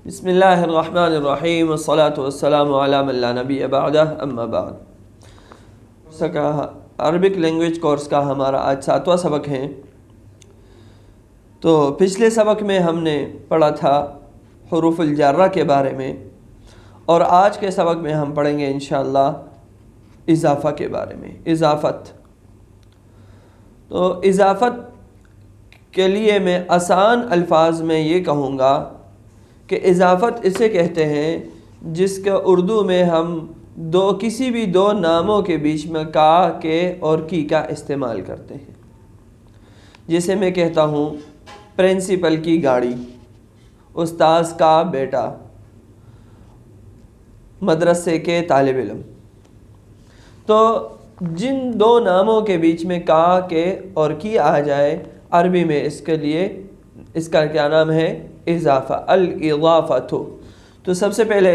بسم اللہ الرحمن الرحیم والصلاة والسلام علی من لا نبی بعدہ اما بعد۔ عربک لینگویج کورس کا ہمارا آج 7واں سبق ہے۔ تو پچھلے سبق میں ہم نے پڑھا تھا حروف الجارہ کے بارے میں، اور آج کے سبق میں ہم پڑھیں گے انشاءاللہ اضافہ کے بارے میں، اضافت۔ تو اضافت کے لیے میں آسان الفاظ میں یہ کہوں گا کہ اضافت اسے کہتے ہیں جس کا اردو میں ہم کسی بھی دو ناموں کے بیچ میں کا، کے اور کی کا استعمال کرتے ہیں۔ جیسے میں کہتا ہوں پرنسپل کی گاڑی، استاذ کا بیٹا، مدرسے کے طالب علم۔ تو جن دو ناموں کے بیچ میں کا، کے اور کی آ جائے، عربی میں اس کا کیا نام ہے؟ اضافہ، الاضافۃ۔ تو سب سے پہلے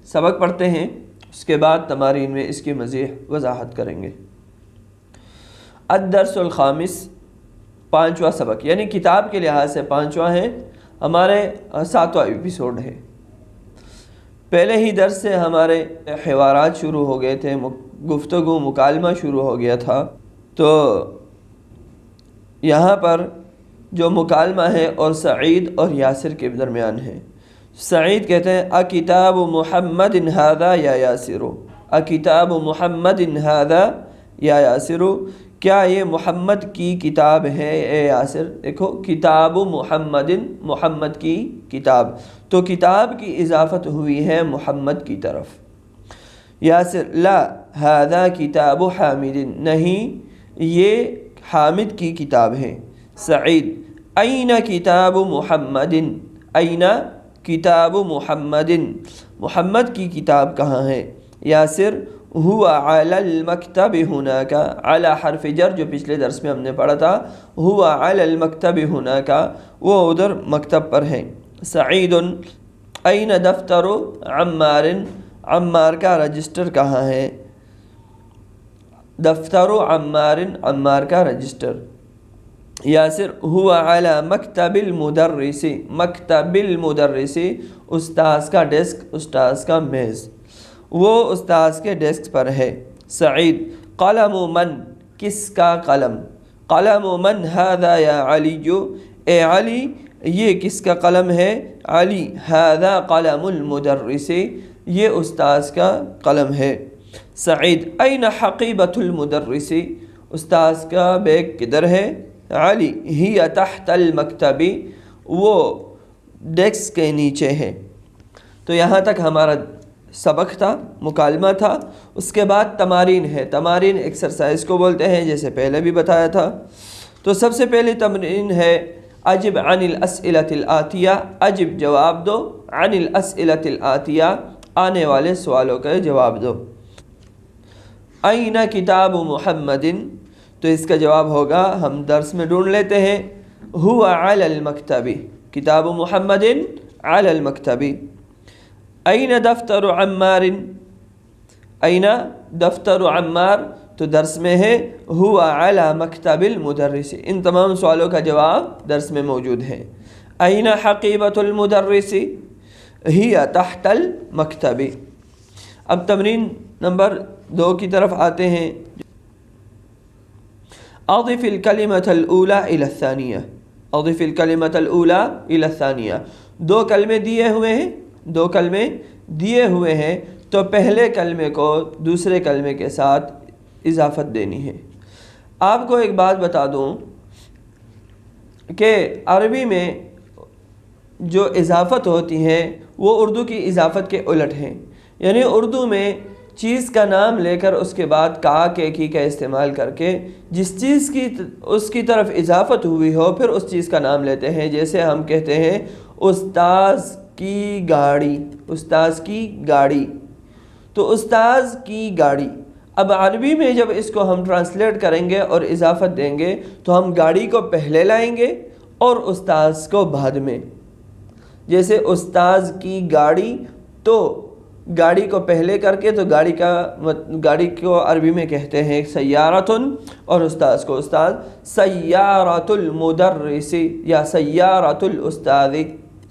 سبق پڑھتے ہیں، اس کے بعد تمارین میں اس کی مزید وضاحت کریں گے۔ الدرس الخامس، 5واں سبق، یعنی کتاب کے لحاظ سے 5واں ہے، ہمارے 7واں ایپیسوڈ ہے۔ پہلے ہی درس سے ہمارے حوارات شروع ہو گئے تھے، گفتگو مکالمہ شروع ہو گیا تھا۔ تو یہاں پر جو مکالمہ ہے اور سعید اور یاسر کے درمیان ہے۔ سعید کہتے ہیں اکتاب محمد ھذا یا یاسر، اکتاب محمد ھذا یا یاسر، کیا یہ محمد کی کتاب ہے اے یاسر؟ دیکھو کتاب محمد، محمد کی کتاب، تو کتاب کی اضافت ہوئی ہے محمد کی طرف۔ یاسر لا ھذا کتاب حامد، نہیں یہ حامد کی کتاب ہے۔ سعید این کتاب محمد، این کتاب محمد، محمد کی کتاب کہاں ہے؟ یاسر هو علی المکتب هناک، علی حرف جر جو پچھلے درس میں ہم نے پڑھا تھا، هو علی المکتب هناک، وہ ادھر مکتب پر ہے۔ سعید این دفتر عمار، عمار کا رجسٹر کہاں ہے؟ دفتر عمار، عمار کا رجسٹر۔ یاسر هو علی مکتب المدرس، مکتب المدرس، استاذ کا ڈیسک، استاذ کا میز، وہ استاذ کے ڈیسک پر ہے۔ سعید قلم من، کس کا قلم؟ قلم من ھذا یا علی، اے علی یہ کس کا قلم ہے؟ علی ھذا قلم المدرس، یہ استاذ کا قلم ہے۔ سعید این حقیبۃ المدرس، استاذ کا بیگ کدھر ہے؟ علی ہی تحت المکتب، وہ ڈیسک کے نیچے ہے۔ تو یہاں تک ہمارا سبق تھا، مکالمہ تھا۔ اس کے بعد تمارین ہے، تمارین ایکسرسائز کو بولتے ہیں، جیسے پہلے بھی بتایا تھا۔ تو سب سے پہلی تمرین ہے اجب عن الاسئلۃ الآتیہ، اجب جواب دو، عن الاسئلۃ الآتیہ آنے والے سوالوں کا جواب دو۔ این کتاب محمد، تو اس کا جواب ہوگا، ہم درس میں ڈھونڈ لیتے ہیں، هو علی المکتب، کتاب محمد علی المکتب۔ این دفتر عمار، این دفتر عمار، تو درس میں ہے هو علی مکتب المدرس، ان تمام سوالوں کا جواب درس میں موجود ہے۔ این حقیبۃ المدرس، ہی تحت المکتب۔ اب تمرین نمبر 2 کی طرف آتے ہیں۔ اضف الکلمۃ الاولی الی الثانیہ، اضف الکلمۃ الاولی الی الثانیہ، دو کلمے دیے ہوئے ہیں، دو کلمے دیے ہوئے ہیں، تو پہلے کلمے کو دوسرے کلمے کے ساتھ اضافت دینی ہے۔ آپ کو ایک بات بتا دوں کہ عربی میں جو اضافت ہوتی ہیں وہ اردو کی اضافت کے الٹ ہیں، یعنی اردو میں چیز کا نام لے کر اس کے بعد کا، کے، کی کا استعمال کر کے جس چیز کی اس کی طرف اضافت ہوئی ہو پھر اس چیز کا نام لیتے ہیں۔ جیسے ہم کہتے ہیں استاذ کی گاڑی، استاذ کی گاڑی، تو استاذ کی گاڑی۔ اب عربی میں جب اس کو ہم ٹرانسلیٹ کریں گے اور اضافت دیں گے تو ہم گاڑی کو پہلے لائیں گے اور استاذ کو بعد میں۔ جیسے استاذ کی گاڑی، تو گاڑی کو پہلے کر کے، تو گاڑی کو عربی میں کہتے ہیں سیارتن، اور استاذ کو استاذ، سیارت المدرس یا سیارت الاستاذ،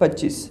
25।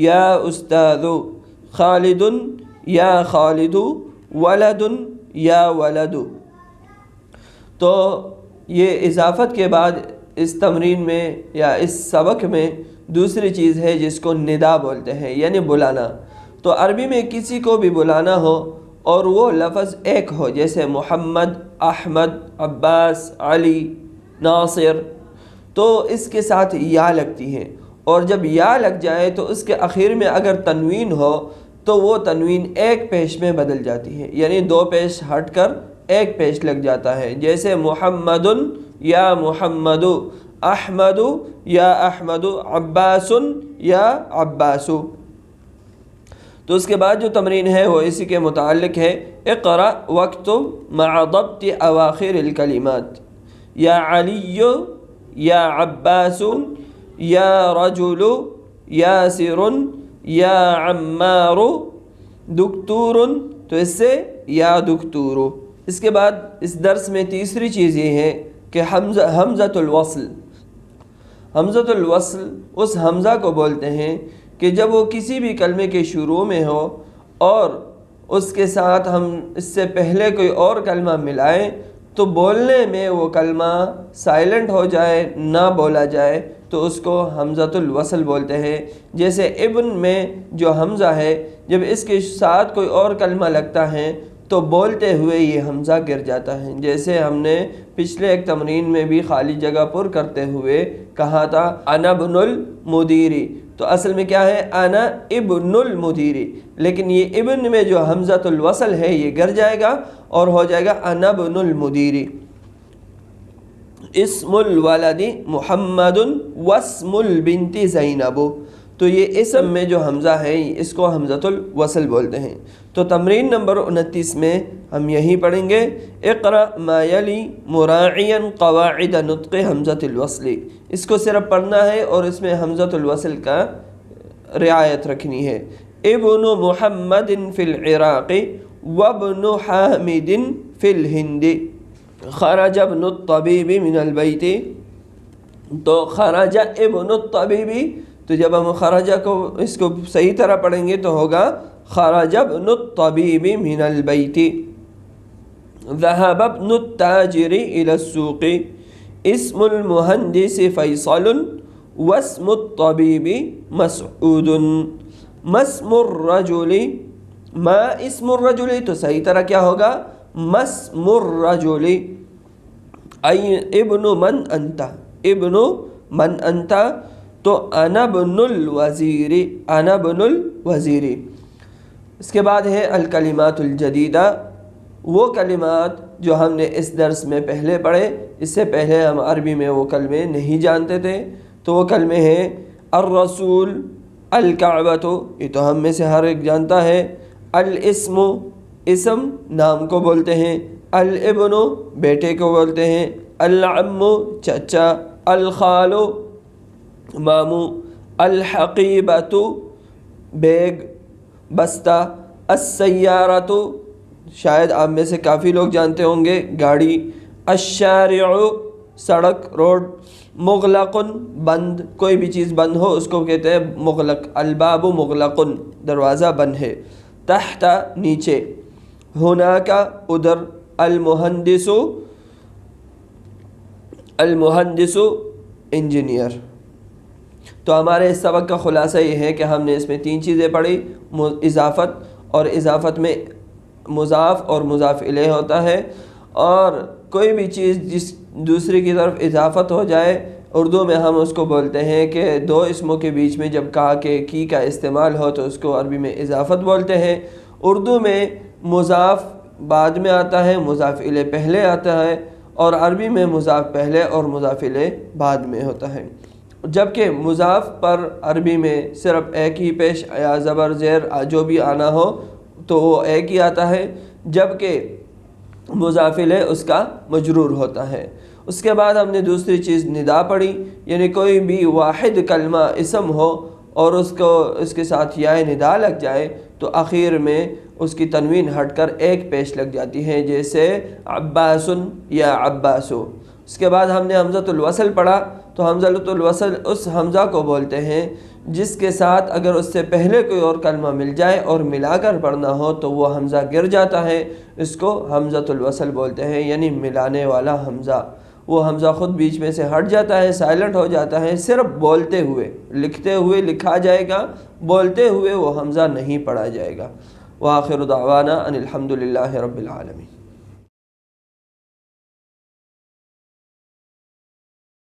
یا استاذ، خالد یا خالد، ولد یا ولد۔ تو یہ اضافت کے بعد اس تمرین میں یا اس سبق میں دوسری چیز ہے جس کو ندا بولتے ہیں، یعنی بلانا۔ تو عربی میں کسی کو بھی بلانا ہو اور وہ لفظ ایک ہو، جیسے محمد، احمد، عباس، علی، ناصر، تو اس کے ساتھ یا لگتی ہے، اور جب یا لگ جائے تو اس کے آخر میں اگر تنوین ہو تو وہ تنوین ایک پیش میں بدل جاتی ہے، یعنی دو پیش ہٹ کر ایک پیش لگ جاتا ہے، جیسے محمد یا محمد، احمد یا احمد، عباس یا عباس۔ تو اس کے بعد جو تمرین ہے وہ اسی کے متعلق ہے۔ اقرأ واکتب مع ضبط اواخر الکلمات، یا علی یا عباس یا رجل یاسر یا عمار دکتور، تو اس سے یا دکتور۔ اس کے بعد اس درس میں تیسری چیز یہ ہے کہ حمزۃ الوصل۔ حمزۃ الوصل اس حمزہ کو بولتے ہیں کہ جب وہ کسی بھی کلمے کے شروع میں ہو اور اس کے ساتھ ہم اس سے پہلے کوئی اور کلمہ ملائیں تو بولنے میں وہ کلمہ سائلنٹ ہو جائے، نہ بولا جائے، تو اس کو حمزۃ الوصل بولتے ہیں۔ جیسے ابن میں جو حمزہ ہے، جب اس کے ساتھ کوئی اور کلمہ لگتا ہے تو بولتے ہوئے یہ حمزہ گر جاتا ہے، جیسے ہم نے پچھلے ایک تمرین میں بھی خالی جگہ پر کرتے ہوئے کہا تھا انا ابن المدیری، تو اصل میں کیا ہے؟ انا ابن المدیری، لیکن یہ ابن میں جو حمزۃ الوصل ہے یہ گر جائے گا اور ہو جائے گا انا ابن المدیری۔ اسم الولد محمد واسم البنت زینب، تو یہ اسم میں جو حمزہ ہے اس کو حمزۃ الوصل بولتے ہیں۔ تو تمرین نمبر 29 میں ہم یہی پڑھیں گے، اقرأ ما یلی مراعیا قواعد نطق حمزۃ الوصل۔ اس کو صرف پڑھنا ہے اور اس میں حمزۃ الوصل کا رعایت رکھنی ہے۔ ابن محمد فی العراق وابن حامد فی الہند، خرج ابن الطبیب من البیت، تو خرج ابن الطبیب، تو جب ہم خرجہ کو اس کو صحیح طرح پڑھیں گے تو ہوگا خرج ابن الطبیب من البیت، ذهب ابن التاجر الى السوق، اسم المهندس فیصل واسم الطبیب مسعود، ما اسم الرجل، ما اسم الرجل، تو صحیح طرح کیا ہوگا؟ ما اسم الرجل، ابن من انت، ابن من انت، تو انا ابن الوزیر، انا ابن الوزیر۔ اس کے بعد ہے الکلمات الجدیدہ، وہ کلمات جو ہم نے اس درس میں پہلے پڑھے، اس سے پہلے ہم عربی میں وہ کلمے نہیں جانتے تھے، تو وہ کلمے ہیں الرسول، الکعبۃ، یہ تو ہم میں سے ہر ایک جانتا ہے، الاسم، اسم نام کو بولتے ہیں، الابن، بیٹے کو بولتے ہیں، العم، چچا، الخال، ماموں، الحقیبۃ، بیگ، بستہ، السیارۃ، شاید آپ میں سے کافی لوگ جانتے ہوں گے، گاڑی، الشارع، سڑک، روڈ، مغلق، بند، کوئی بھی چیز بند ہو اس کو کہتے ہیں مغلق، الباب مغلق، دروازہ بند ہے، تحت، نیچے، ہناک، ادھر، المہندس، المہندس، انجینئر۔ تو ہمارے اس سبق کا خلاصہ یہ ہے کہ ہم نے اس میں تین چیزیں پڑھی، اضافت، اور اضافت میں مضاف اور مضاف الیہ ہوتا ہے، اور کوئی بھی چیز جس دوسری کی طرف اضافت ہو جائے، اردو میں ہم اس کو بولتے ہیں کہ دو اسموں کے بیچ میں جب کہا کہ کی کا استعمال ہو تو اس کو عربی میں اضافت بولتے ہیں۔ اردو میں مضاف بعد میں آتا ہے، مضاف الیہ پہلے آتا ہے، اور عربی میں مضاف پہلے اور مضاف الیہ بعد میں ہوتا ہے، جبکہ مضاف پر عربی میں صرف ایک ہی پیش یا زبر زیر جو بھی آنا ہو تو وہ ایک ہی آتا ہے، جبکہ مضاف الیہ اس کا مجرور ہوتا ہے۔ اس کے بعد ہم نے دوسری چیز ندا پڑھی، یعنی کوئی بھی واحد کلمہ اسم ہو اور اس کے ساتھ یا ندا لگ جائے تو آخر میں اس کی تنوین ہٹ کر ایک پیش لگ جاتی ہے، جیسے عباس یا عباسو۔ اس کے بعد ہم نے حمزۃ الوصل پڑھا، تو حمزۃ الوصل اس حمزہ کو بولتے ہیں جس کے ساتھ اگر اس سے پہلے کوئی اور کلمہ مل جائے اور ملا کر پڑھنا ہو تو وہ حمزہ گر جاتا ہے، اس کو حمزۃ الوصل بولتے ہیں، یعنی ملانے والا حمزہ۔ وہ حمزہ خود بیچ میں سے ہٹ جاتا ہے، سائلنٹ ہو جاتا ہے، صرف بولتے ہوئے، لکھتے ہوئے لکھا جائے گا، بولتے ہوئے وہ حمزہ نہیں پڑھا جائے گا۔ وآخر دعوانا ان الحمد للہ رب العالمین۔